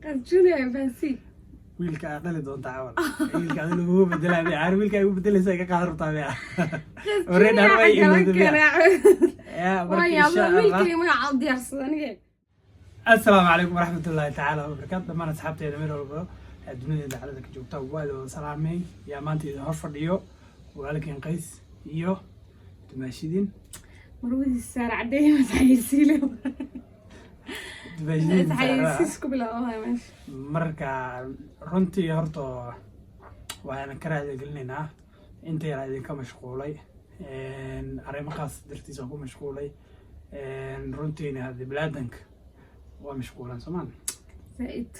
قرجوني يا فانسي wiilka aad dhali doonta camal wiilka aad lagu bedelay aan wiilka ay u bedelaysa ka qaadar taabaya قرجوني way يا wiilkii magaca diyaarsadaniga السلام عليكم ورحمة الله تعالى وبركاته دمان أصحابتي إذا مير والبا الدنيا إذا عددك جوجتا ووالد سلامي يا مانتي إذا هرفر ديو ولكن قيس إيو تماشيدين مرودي السارة عديه ما تحيسيلي تماشيدين تحيسيسكو بلا ماشي مركا رنتي هرتو وأنا كراهي قلنا أنت يا رايدين كمشغولي أريم خاص درتي سوكو مشغولي رنتي هذه بلادنك ومشغولا سمان زائد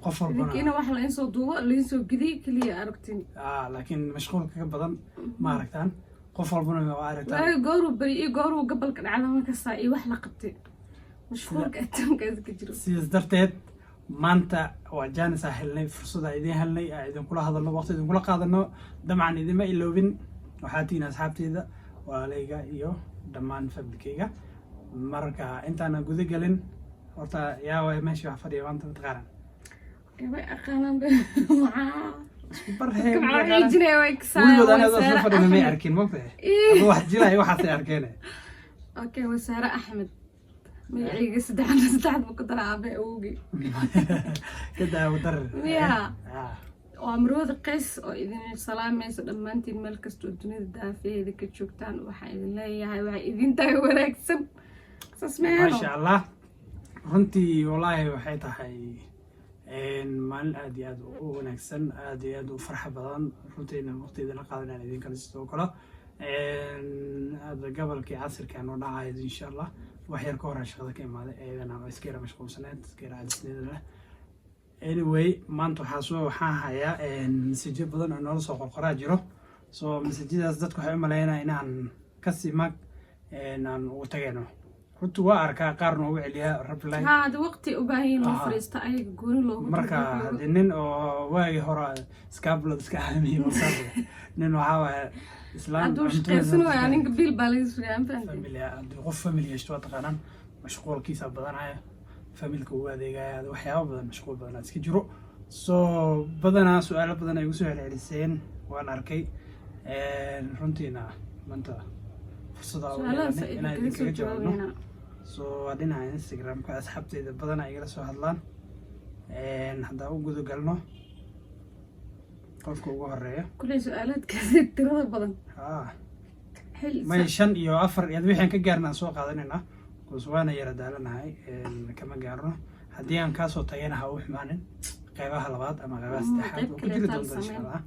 قفر بنا لكن واحد لا ينسو ضوء لا ينسو كذي كلي أركتين لكن مشغول كبدن ما عرفتان قفر بنا ما عرفتان لا قارو بري قارو قبل كان على ما كسائي واحد لقبتي مشغول كأتم كذا كجرو سيز درتيد maanta waa jaanis aan helnay fursad aan idin helnay aan idin kula hadalno waqti idin kula qaadano dabcan idin ma iloobin waxaa tihiin asxaabteyda walaalayga iyo dhammaan familkeyga marka intaan guda galin horta yaa way meesha wax fadhiya maanta taqaan way aqaanan isku barheen waxay jinay way kasaan wiilod ana soo fadhina ma arkin ma fahay wax jilay waxaas ay arkeen okay wasaare axmed magacayga saddexaad ma ku dara aabe awowgii kada u dar ya waa marwada qays oo idin salaamayso dhammaantiin meel kastoo dunida daafeeda ka joogtaan waxaan idin leeyahay waxay idin tahay wanaagsan ما شاء الله runtii wallaahi waxay tahay maalin aad iyo aad u wanaagsan aad iyo aad u farxa badan runtiina waqtigeeda la qaadanaan idin kale sidoo kale gobolkii casirka noo dhacay insha Allah wax yar ka hor shaqada ka imaaday ayadana waa iska yara mashquulsanayd iska yara cadisneeda anyway maanta waxaan hayaa message badan oo nolol soo qorqoraa jiro so message-daas dadku waxay u maleynayaan inaan ka simag aan ugu tagayno runtu waa arkaa qaar noogu celiyaa reply hada waqti u baahan loo fariista ayaga gooni loogu marka nin oo waagi hore iskaablood iska aamiyay markaa nin waxa waa islaan aduu shaqaysan waa aniga bil baa laga sugayaan familia qof familia ishto taqaanaan mashquulkiisa badanaya familka uu adeegaya waxyaabo badan mashquul badan iska jiro so badanaa su'aalo badan ay ugu soo celceliseen waan arkay runtiina maanta fursada u yeelanay inaan idinkaga jawaabno so dhinaca Instagram-ka asxaabteyda badan ay igala soo hadlaan haddaan u guda galno qofka ugu horeeya kulay su'aalaadkaasi tirada badan may 5 iyo 4 iyad wixii ka gaarnaa soo qaadanayna kuuswaana yara daalanahay kama gaarno haddii aan ka soo tagayna ha u xumaanin qaybaha labaad ama qaybaha saddexaad oo ku jiri doonta insha Allah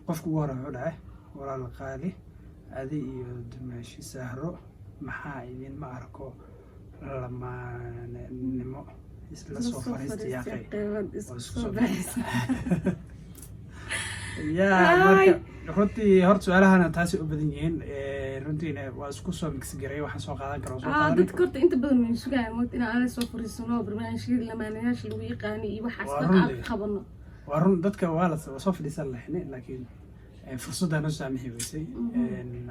qofka ugu horeeya wuxuu dhahay walaal qaali adi iyo dumaashi sahro maxaa idin ma arko lamaanimo isla soo fariistay yaqay marka runtii horta su'aalahana taasi u badan yihiin runtiina waa isku soo mix garay waxaan soo qaadan karaa soo qaadan dadka horta inta badan way sugayaan waqti in aan soo fariisano barnaamijyada lamaanayaasha lagu yaqaan iyo waxaas aan qabano waa run dadka waa la soo fadhiisan lahayn laakiin fursadda noo saamixi weysay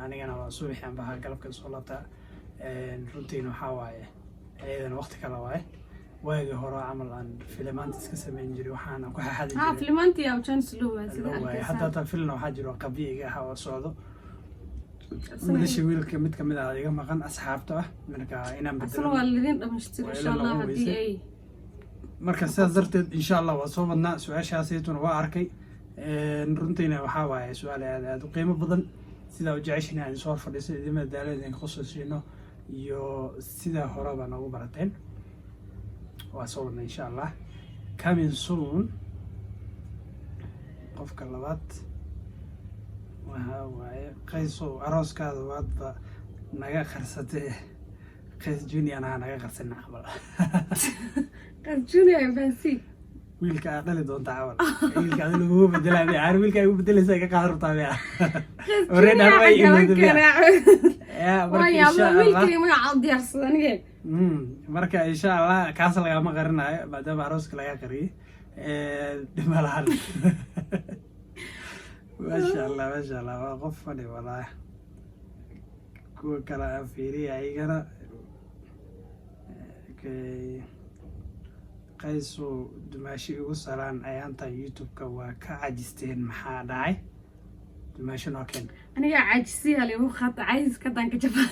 anigana waa subaxii aan bahaa galabka soo laabtaa runtiina waxaa waaye ayadana waqti kale waaye waagi hore camal aan filimaanta iska samayn jiray waxaan ku xaxadi jiray filimaanta yaa chance loo waasay hatta ta film waxaa jiro qabiiga ah oo socdo wiilashii wiilka mid kamid ah iga maqan asxaabta ah marka inaan bedelo waa lidin dhamaystir insha Allah hadii ay marka sidaas darteed insha Allah waa soo wadnaa su'aashaasaytuna waa arkay runtiina waxaa waaye su'aal aad u qiimo badan sida u jeceshiin aan soo fadhiisay idima daaladeen khusuusino iyo sida horeba noogu barateen waa soo wadnaa insha Allah coming soon qofka labaad waxa waaye qayso arooskaada waadba naga qarsatay qays junior naga qarsan aqbal qays junior fancy wiilka aad dhali doonta camal wiilka aad lagu bedelay aan wiilka ay u bedelaysa ka qaadar taabaya already way insha Allah wiilkii magaca diyaarsadaniga marka insha Allah kaas laga ma qarinayo maadaama arooska laga qariyay dhimalahan ما شاء الله ما شاء الله وقفني والله كلا فيري عيقنا qayso dumaashi igu salaan ayaantan youtube-ka waa ka cajisteen maxaa dhacay dumaashi noo keen aniga caajisiya le uu khata caajis ka danka jaba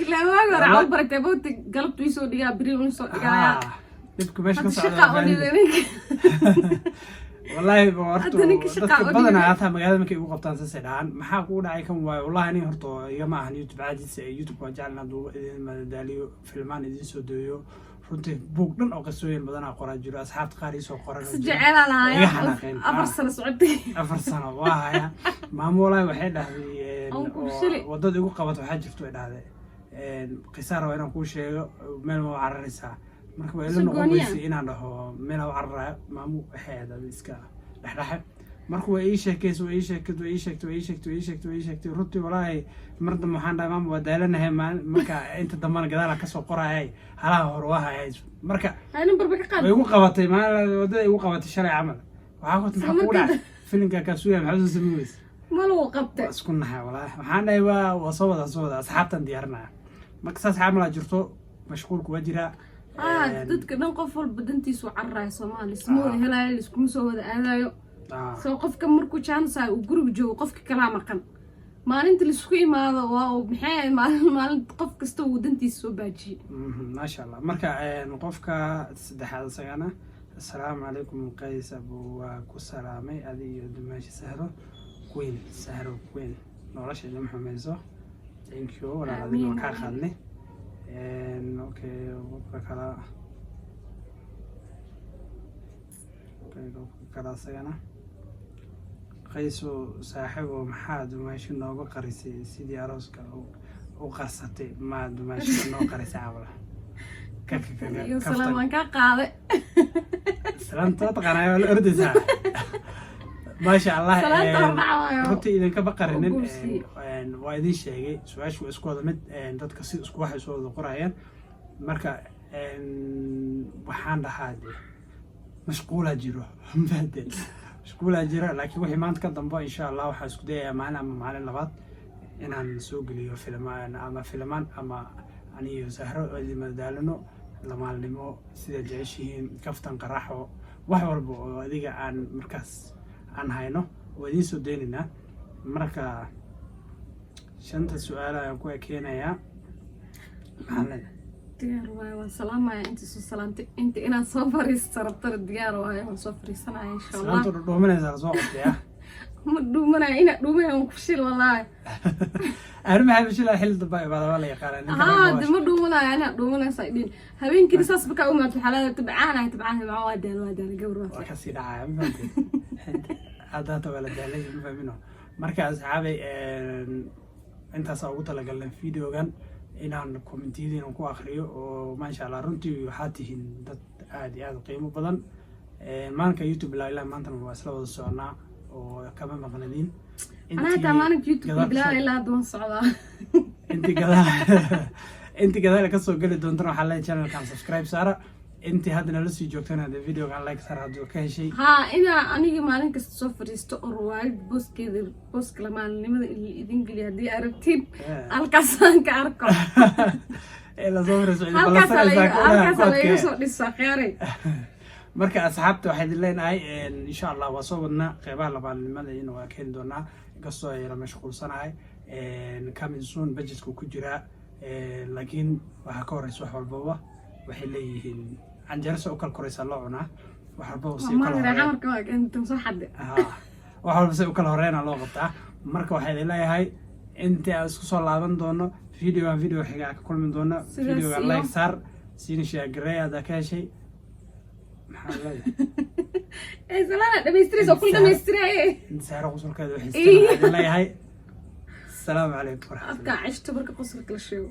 ilaa waa hore aw baratay booti galabtu isoo dhigaa biri uu soo dhigaa dibku meesha ka socda wallahi horto dadka badan aata magaalada markay ugu qabtaan saasay dhahan maxaa ku dhacay kan waay wallahi ani horto igama ahan youtube caajis youtube waa jecel inaan duubo idin madadaaliyo filmaan idin soo dooyo runtii buug dhan oo qisooyin badan qoraa jiro asxaabta qaar ii soo qoran jecelaanahay 4 sano socotay 4 sano waa haya maamo wallahi waxay dhahday wadada igu qabato waxa jirto ay dhahday qisaar waa inaan ku sheego meel ma cararaysaa marka waa ila noqonaysa inaan dhaho meel aan cararayo maamo waxay ahayd iska dhaxdhax marka waa ii sheekay runtii wallahi marda maxaan dhahay maamo waa daalanahay marka inta dambana gadaal ka soo qorayay halaha hore waa hayay marka aanan barba ka qaad way igu qabatay wadada igu qabatay shalay camal waxa ku maxaa ku dhacay filimka ka suuya maxaa soo sameeyay ma loo qabtay isku nahay wallahi waxaan dhahay waa soo wada asxaabtan diyaarnaa marka saas camal jirto mashquulku waa jira dadka dhan qof walba dantiisu carraay Soomaali isma wada helaayo isku soo wada aadayo soo qofka markuu chance uu guriga joogo qofka kala maqan maalinta la isku imaado waa maxay maalin qof kasta uu dantiisa soo baajiyo ma sha Allah marka qofka saddexaad sagana assalaamu calaykum qays abu waa ku salaamay adiyo dumaashi sahro queen nolosha maxameeso thank you wala adina ka qadnay okay qofka kala sagana qayso saaxiibo maxaa dumaashi nooga qarisay sidii arooska u qarsatay ma dumaashi noo qarisay abla salaam ka qaaday salaam taqanayo ordaysa ma sha Allah runtii idin ka baqarinin waa idin sheegay su'aashu isku wada mid dadka si isku wax soo wada qorayaan marka waxaan dhahaade mashquula jiro mashquula jira laakiin wixii maanta ka dambe insha Allah waxa isku dayaa maalin labaad inaan soo geliyo filmaan ama aniyo sahro oo madaalano lamaalnimo sida jeceshihiin kaftan qaraxo wax walba oo adiga aan markaas aan hayno oo idin soo deynina marka shanta su'aal ayaan ku keenayaa maxamed diyaar waa salaamaya inta soo salaantay inta inaan soo fariisto rabto diyaar waa soo fariisanaya insha Allah salaantu dhoomanaysa soo qabtay ma dhuumanaya ina dhuumay aan ku shil wallahi arma bishila xil dabay baa la yaqaan ma dhuumanaya ana dhuumanaysa idin habeenkii saas baka u maad xalada tabcaan ma waa daal gawr waa ka sii dhacay hada wala daalay ma fahmino marka asxaabay intaas ugu talagalnay videogan inaan commentiyada ku akhriyo oo ma sha Allah runtii waxaa tihiin dad aad iyo aad qiimo badan maanka YouTube ilaa maanta waa isla wada soconaa oo kama maqnadin أنا كمان يوتيوب بلا إلا دون صعدة. أنت كذا كسر قلت دون تروح على القناة كان سبسكرايب سارة. أنت هذا نلسي جوكتنا هذا الفيديو كان لايك سارة هذا كل شيء. ها أنا كمان كست سوفر يستقر وايد بوس كذا بوس كلام لما إذن قلي هدي عرفتين الكسان كأركض. إلا زوفر سعيد. الكسان يوصل للسخيري. marka asxaabta waxay dileynay insha Allah waa soo wadna qeybaha labaadnimada in waa keen doona gasto ay la mashquulsanahay coming soon budgetku ku jira laakiin waxa ka horeysa wax walba waxay leeyihiin anjarso oo kala koreysa loo cunaa wax walba si kala wax walba si kala horeena loo qabtaa marka waxay leeyahay inta isku soo laaban doono video xiga ka kulmin doona video like sar siin share gareeyada ka heshay إيه زمان ده بيستريس وكل ده بيستري سعره قصر كذا وحس الله هاي السلام عليكم ورحمة الله عشت بركة قصر كل شيء